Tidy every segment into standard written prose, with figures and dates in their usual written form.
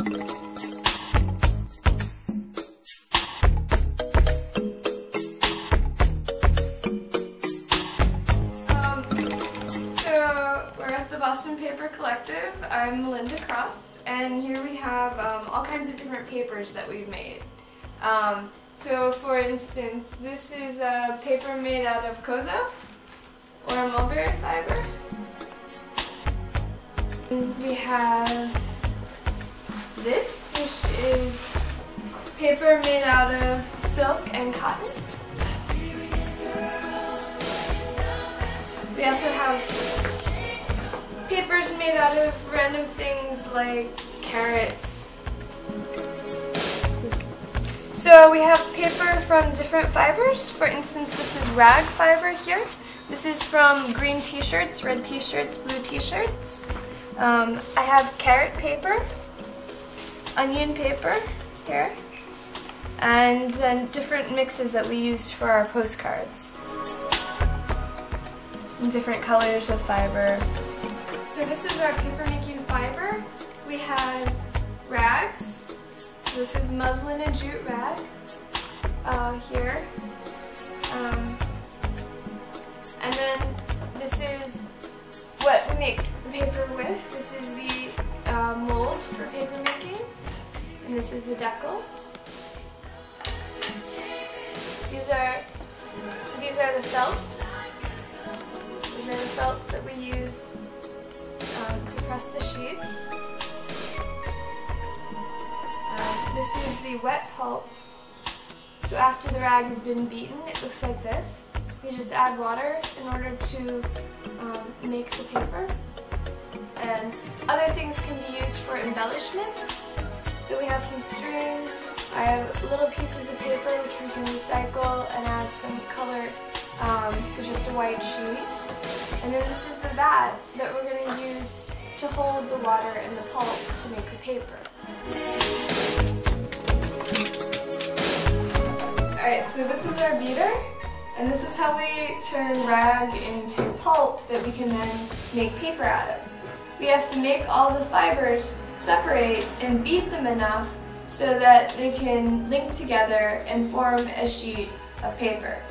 We're at the Boston Paper Collective. I'm Melinda Cross, and here we have all kinds of different papers that we've made. So for instance, this is a paper made out of kozo, or mulberry fiber. We have this, which is paper made out of silk and cotton. We also have papers made out of random things like carrots. So we have paper from different fibers. For instance, this is rag fiber here. This is from green t-shirts, red t-shirts, blue t-shirts. I have carrot paper, onion paper here, and then different mixes that we used for our postcards. And different colors of fiber. So this is our paper making fiber. We have rags. So this is muslin and jute rag here. And then this is what we make the paper with. This is the mold for paper making. And this is the decal. These are the felts. These are the felts that we use to press the sheets. This is the wet pulp. So after the rag has been beaten, it looks like this. You just add water in order to make the paper. And other things can be used for embellishments. So we have some string. I have little pieces of paper which we can recycle and add some color to just a white sheet. And then this is the vat that we're going to use to hold the water and the pulp to make the paper. Alright, so this is our beater, and this is how we turn rag into pulp that we can then make paper out of. We have to make all the fibers separate and beat them enough so that they can link together and form a sheet of paper.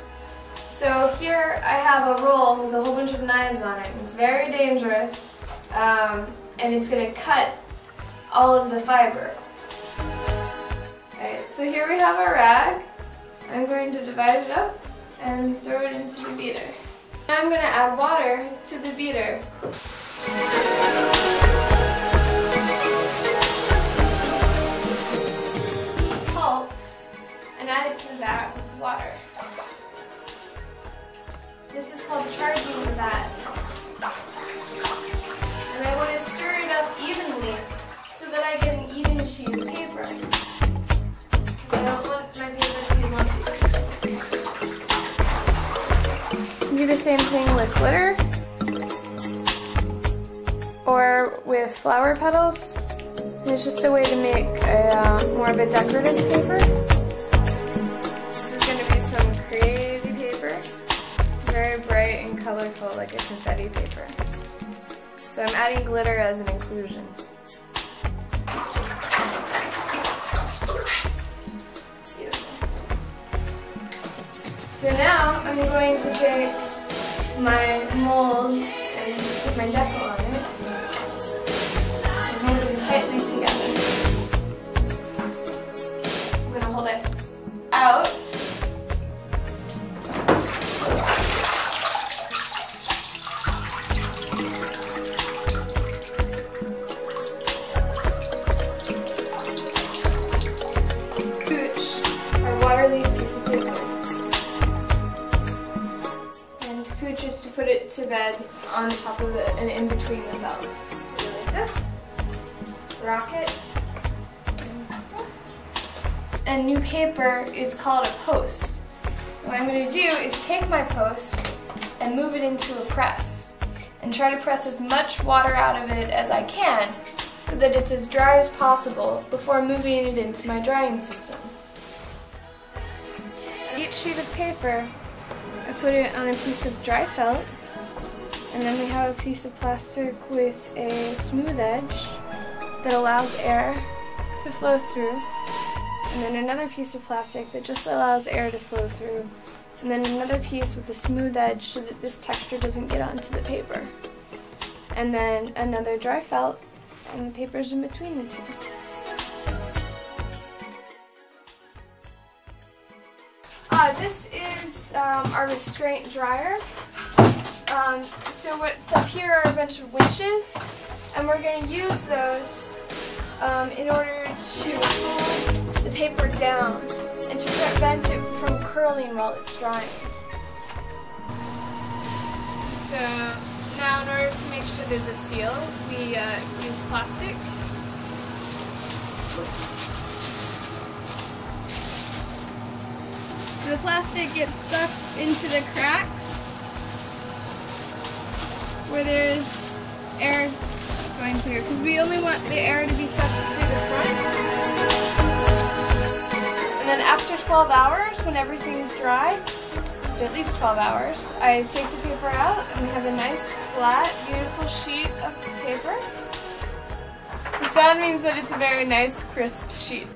So here I have a roll with a whole bunch of knives on it. It's very dangerous, and it's going to cut all of the fiber. Alright, so here we have our rag. I'm going to divide it up and throw it into the beater. Now I'm going to add water to the beater. Pulp, and add it to the vat with water. This is called charging the vat. And I want to stir it up evenly so that I get an even sheet of paper. Because I don't want my paper to be lumpy. Do the same thing with glitter or with flower petals. It's just a way to make more of a decorative paper. This is going to be some crazy paper. Very bright and colorful, like a confetti paper. So I'm adding glitter as an inclusion. Beautiful. So now I'm going to take my mold and put my decal on it and hold them tightly together. I'm going to hold it out. Just to put it to bed on top of and in between the felts. So like this, rock it, and new paper is called a post. What I'm going to do is take my post and move it into a press and try to press as much water out of it as I can so that it's as dry as possible before moving it into my drying system. Each sheet of paper, I put it on a piece of dry felt, and then we have a piece of plastic with a smooth edge that allows air to flow through, and then another piece of plastic that just allows air to flow through, and then another piece with a smooth edge so that this texture doesn't get onto the paper. And then another dry felt, and the paper's in between the two. This is our restraint dryer. So what's up here are a bunch of winches, and we're going to use those in order to hold the paper down and to prevent it from curling while it's drying. So now in order to make sure there's a seal, we use plastic. The plastic gets sucked into the cracks where there's air going through, because we only want the air to be sucked through the front. And then after 12 hours, when everything's dry, after at least 12 hours, I take the paper out and we have a nice, flat, beautiful sheet of paper. The sound means that it's a very nice, crisp sheet.